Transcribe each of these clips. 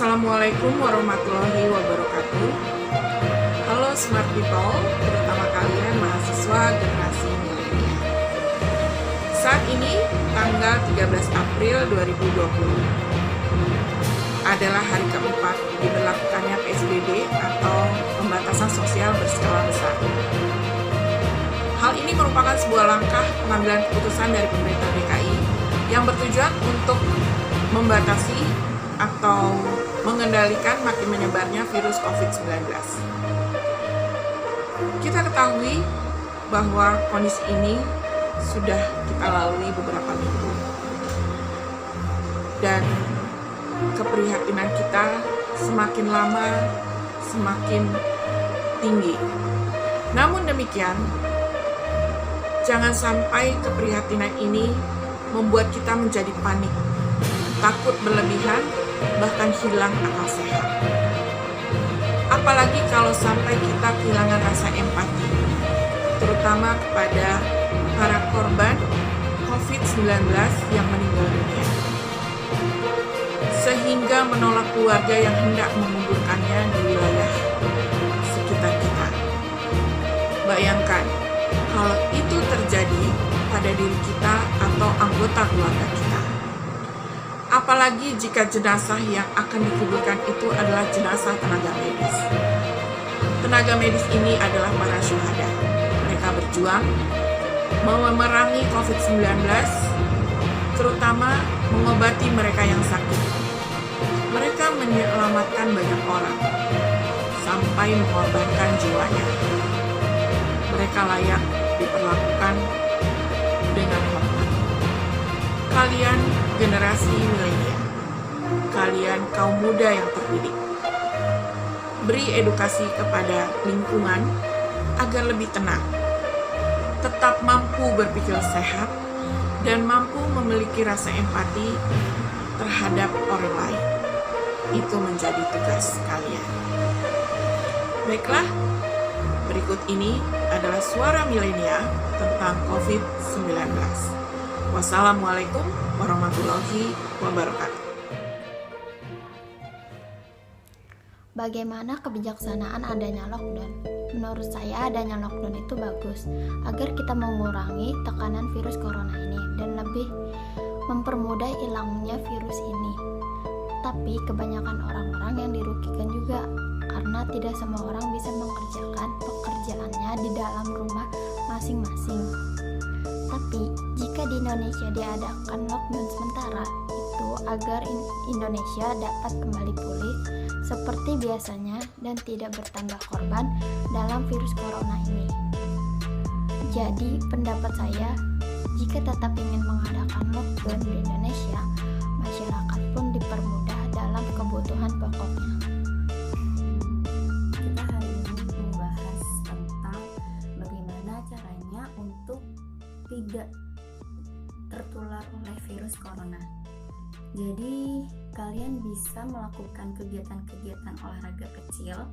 Assalamualaikum warahmatullahi wabarakatuh. Halo smart people, terutama kalian mahasiswa generasi milenial. Saat ini tanggal 13 April 2020 adalah hari keempat diberlakukannya PSBB atau pembatasan sosial berskala besar. Hal ini merupakan sebuah langkah pengambilan keputusan dari pemerintah DKI yang bertujuan untuk membatasi atau mengendalikan makin menyebarnya virus COVID-19. Kita ketahui bahwa kondisi ini sudah kita lalui beberapa minggu. Dan keprihatinan kita semakin lama semakin tinggi. Namun demikian, jangan sampai keprihatinan ini membuat kita menjadi panik, takut berlebihan, bahkan hilang akal sehat. Apalagi kalau sampai kita kehilangan rasa empati, terutama kepada para korban COVID-19 yang meninggal dunia, sehingga menolak keluarga yang hendak menguburkannya di wilayah sekitar kita. Bayangkan, kalau itu terjadi pada diri kita atau anggota keluarga kita. Apalagi jika jenazah yang akan dikuburkan itu adalah jenazah tenaga medis. Tenaga medis ini adalah para syuhada. Mereka berjuang memerangi COVID-19, terutama mengobati mereka yang sakit. Mereka menyelamatkan banyak orang, sampai mengorbankan jiwanya. Mereka layak diperlakukan dengan hormat. Kalian generasi milenial, kalian kaum muda yang terdidik, beri edukasi kepada lingkungan agar lebih tenang, tetap mampu berpikir sehat, dan mampu memiliki rasa empati terhadap orang lain. Itu menjadi tugas kalian. Baiklah, berikut ini adalah suara milenial tentang COVID-19. Wassalamualaikum warahmatullahi wabarakatuh. Bagaimana kebijaksanaan adanya lockdown? Menurut saya adanya lockdown itu bagus agar kita mengurangi tekanan virus corona ini dan lebih mempermudah hilangnya virus ini. Tapi kebanyakan orang-orang yang dirugikan juga karena tidak semua orang bisa mengerjakan pekerjaannya di dalam rumah masing-masing. Tapi jika di Indonesia diadakan lockdown sementara itu agar Indonesia dapat kembali pulih seperti biasanya dan tidak bertambah korban dalam virus corona ini. Jadi pendapat saya, jika tetap ingin mengadakan lockdown di Indonesia, masyarakat pun dipermudah dalam kebutuhan pokoknya. Kita hari ini membahas tentang bagaimana caranya untuk tidak tertular oleh virus corona. Jadi kalian bisa melakukan kegiatan-kegiatan olahraga kecil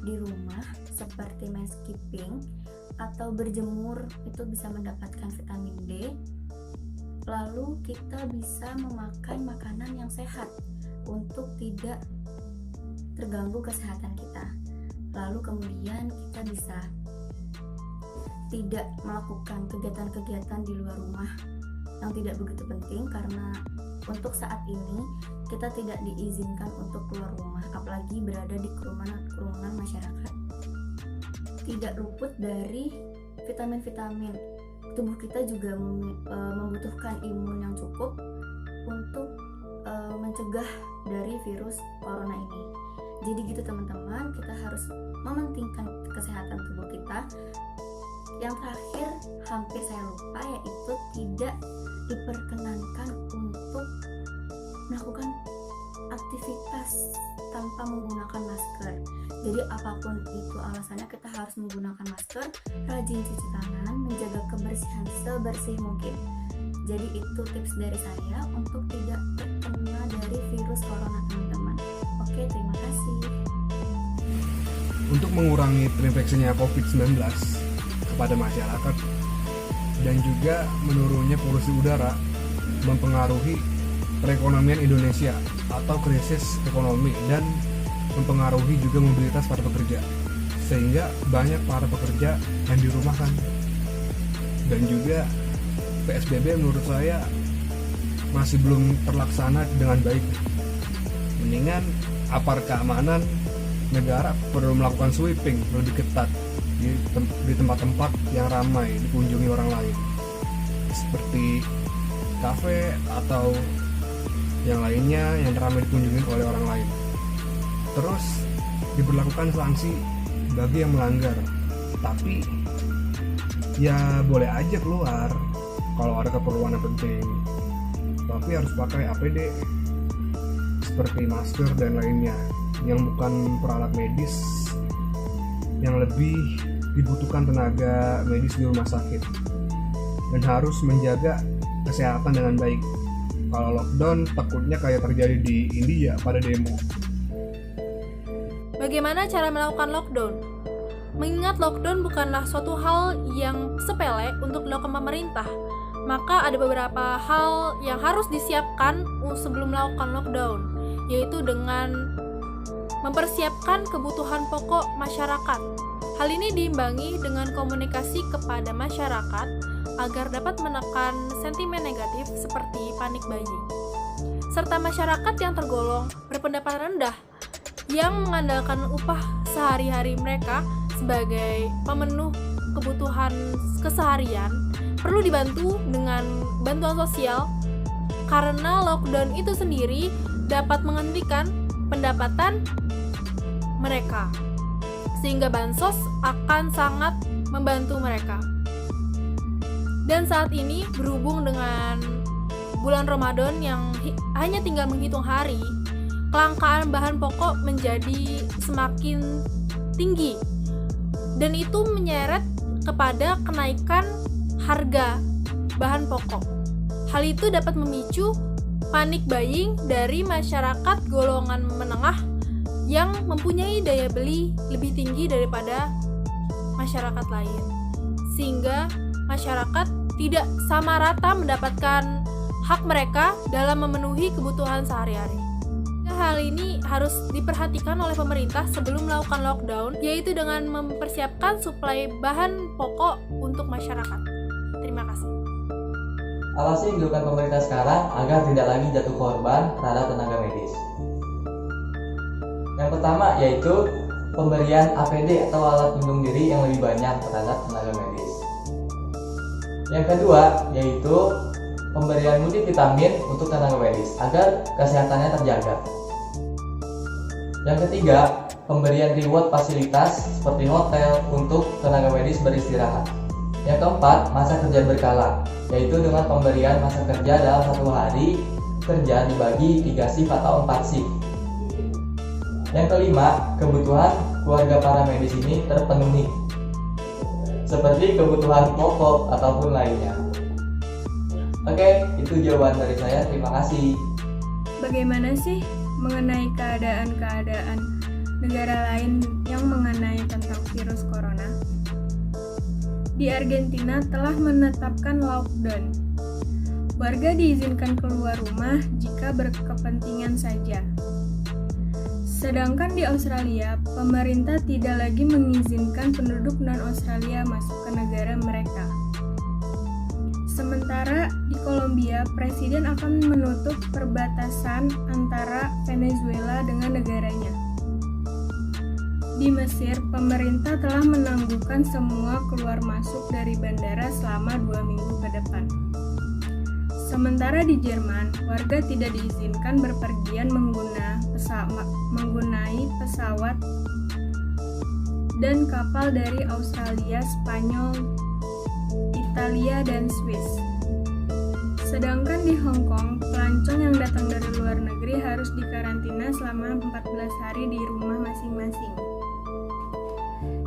di rumah seperti main skipping atau berjemur, itu bisa mendapatkan vitamin D. Lalu kita bisa memakan makanan yang sehat untuk tidak terganggu kesehatan kita. Lalu kemudian kita bisa tidak melakukan kegiatan-kegiatan di luar rumah yang tidak begitu penting, karena untuk saat ini kita tidak diizinkan untuk keluar rumah, apalagi berada di kerumunan masyarakat. Tidak luput dari vitamin-vitamin. Tubuh kita juga membutuhkan imun yang cukup untuk mencegah dari virus corona ini. Jadi gitu teman-teman, kita harus mementingkan kesehatan tubuh kita. Yang terakhir, hampir saya lupa, yaitu tidak diperkenankan untuk melakukan aktivitas tanpa menggunakan masker. Jadi apapun itu alasannya, kita harus menggunakan masker, rajin cuci tangan, menjaga kebersihan sebersih mungkin. Jadi itu tips dari saya untuk tidak terkena dari virus corona, teman-teman. Oke, terima kasih. Untuk mengurangi terinfeksinya COVID-19 kepada masyarakat dan juga menurunnya polusi udara mempengaruhi perekonomian Indonesia atau krisis ekonomi dan mempengaruhi juga mobilitas para pekerja, sehingga banyak para pekerja yang dirumahkan. Dan juga PSBB menurut saya masih belum terlaksana dengan baik. Mendingan aparat keamanan negara perlu melakukan sweeping lebih ketat di tempat-tempat yang ramai dikunjungi orang lain, seperti kafe atau yang lainnya yang ramai dikunjungi oleh orang lain. Terus diberlakukan sanksi bagi yang melanggar, tapi ya boleh aja keluar kalau ada keperluan yang penting, tapi harus pakai APD seperti masker dan lainnya yang bukan peralat medis yang lebih dibutuhkan tenaga medis di rumah sakit, dan harus menjaga kesehatan dengan baik. Kalau lockdown takutnya kayak terjadi di India pada demo. Bagaimana cara melakukan lockdown? Mengingat lockdown bukanlah suatu hal yang sepele untuk dilakukan pemerintah, maka ada beberapa hal yang harus disiapkan sebelum melakukan lockdown, yaitu dengan mempersiapkan kebutuhan pokok masyarakat. Hal ini diimbangi dengan komunikasi kepada masyarakat agar dapat menekan sentimen negatif seperti panic buying, serta masyarakat yang tergolong berpendapatan rendah yang mengandalkan upah sehari-hari mereka sebagai pemenuh kebutuhan keseharian perlu dibantu dengan bantuan sosial, karena lockdown itu sendiri dapat menghentikan pendapatan mereka, sehingga bansos akan sangat membantu mereka. Dan saat ini berhubung dengan bulan Ramadan yang hanya tinggal menghitung hari, kelangkaan bahan pokok menjadi semakin tinggi, dan itu menyeret kepada kenaikan harga bahan pokok. Hal itu dapat memicu panic buying dari masyarakat golongan menengah yang mempunyai daya beli lebih tinggi daripada masyarakat lain, sehingga masyarakat tidak sama rata mendapatkan hak mereka dalam memenuhi kebutuhan sehari-hari. Hal ini harus diperhatikan oleh pemerintah sebelum melakukan lockdown, yaitu dengan mempersiapkan suplai bahan pokok untuk masyarakat. Terima kasih. Apa sih yang dilakukan pemerintah sekarang agar tidak lagi jatuh korban terhadap tenaga medis? Yang pertama yaitu pemberian APD atau alat pelindung diri yang lebih banyak terhadap tenaga medis. Yang kedua yaitu pemberian multivitamin untuk tenaga medis agar kesehatannya terjaga. Yang ketiga, pemberian reward fasilitas seperti hotel untuk tenaga medis beristirahat. Yang keempat, masa kerja berkala, yaitu dengan pemberian masa kerja dalam 1 hari kerja dibagi 3 shift atau 4 shift. Yang kelima, kebutuhan keluarga para medis ini terpenuhi, seperti kebutuhan pokok ataupun lainnya. Oke, itu jawaban dari saya. Terima kasih. Bagaimana sih mengenai keadaan-keadaan negara lain yang mengenai tentang virus corona? Di Argentina telah menetapkan lockdown. Warga diizinkan keluar rumah jika berkepentingan saja. Sedangkan di Australia, pemerintah tidak lagi mengizinkan penduduk non-Australia masuk ke negara mereka. Sementara di Kolombia, presiden akan menutup perbatasan antara Venezuela dengan negaranya. Di Mesir, pemerintah telah menangguhkan semua keluar masuk dari bandara selama 2 minggu ke depan. Sementara di Jerman, warga tidak diizinkan berpergian menggunai pesawat dan kapal dari Australia, Spanyol, Italia, dan Swiss. Sedangkan di Hong Kong, pelancong yang datang dari luar negeri harus dikarantina selama 14 hari di rumah masing-masing.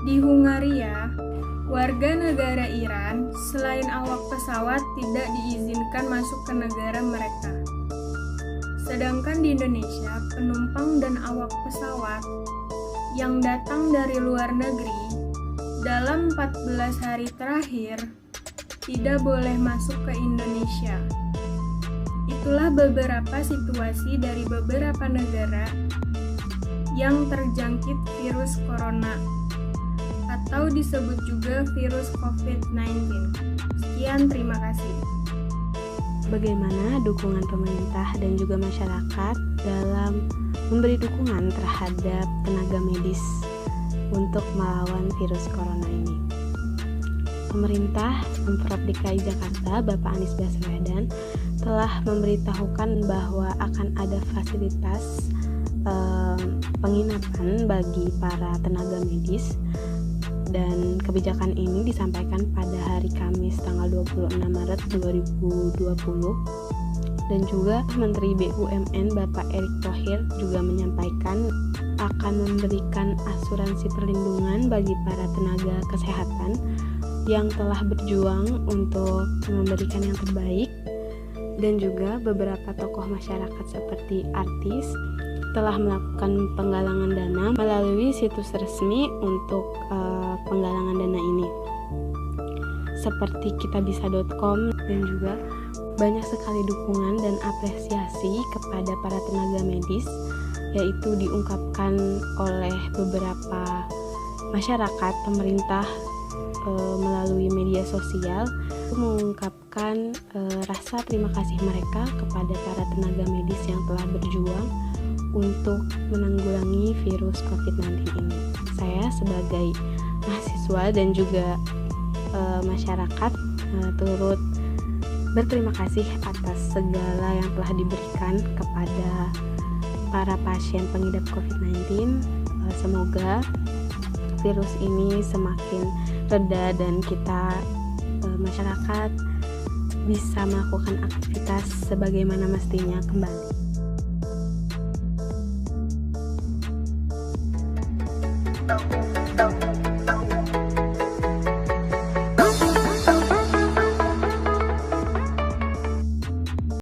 Di Hungaria, warga negara Iran selain awak pesawat tidak diizinkan masuk ke negara mereka. Sedangkan di Indonesia, penumpang dan awak pesawat yang datang dari luar negeri dalam 14 hari terakhir tidak boleh masuk ke Indonesia. Itulah beberapa situasi dari beberapa negara yang terjangkit virus corona atau disebut juga virus COVID-19. Sekian, terima kasih. Bagaimana dukungan pemerintah dan juga masyarakat dalam memberi dukungan terhadap tenaga medis untuk melawan virus corona ini? Pemerintah Pemprov DKI Jakarta, Bapak Anies Baswedan, telah memberitahukan bahwa akan ada fasilitas penginapan bagi para tenaga medis, dan kebijakan ini disampaikan pada hari Kamis tanggal 26 Maret 2020. Dan juga Menteri BUMN Bapak Erick Thohir juga menyampaikan akan memberikan asuransi perlindungan bagi para tenaga kesehatan yang telah berjuang untuk memberikan yang terbaik. Dan juga beberapa tokoh masyarakat seperti artis telah melakukan penggalangan dana melalui situs resmi untuk penggalangan dana ini, seperti kitabisa.com, dan juga banyak sekali dukungan dan apresiasi kepada para tenaga medis, yaitu diungkapkan oleh beberapa masyarakat, pemerintah melalui media sosial mengungkapkan rasa terima kasih mereka kepada para tenaga medis yang telah berjuang untuk menanggulangi virus COVID-19 ini. Saya sebagai mahasiswa dan juga masyarakat turut berterima kasih atas segala yang telah diberikan kepada para pasien pengidap COVID-19. Semoga virus ini semakin reda dan kita masyarakat bisa melakukan aktivitas sebagaimana mestinya kembali.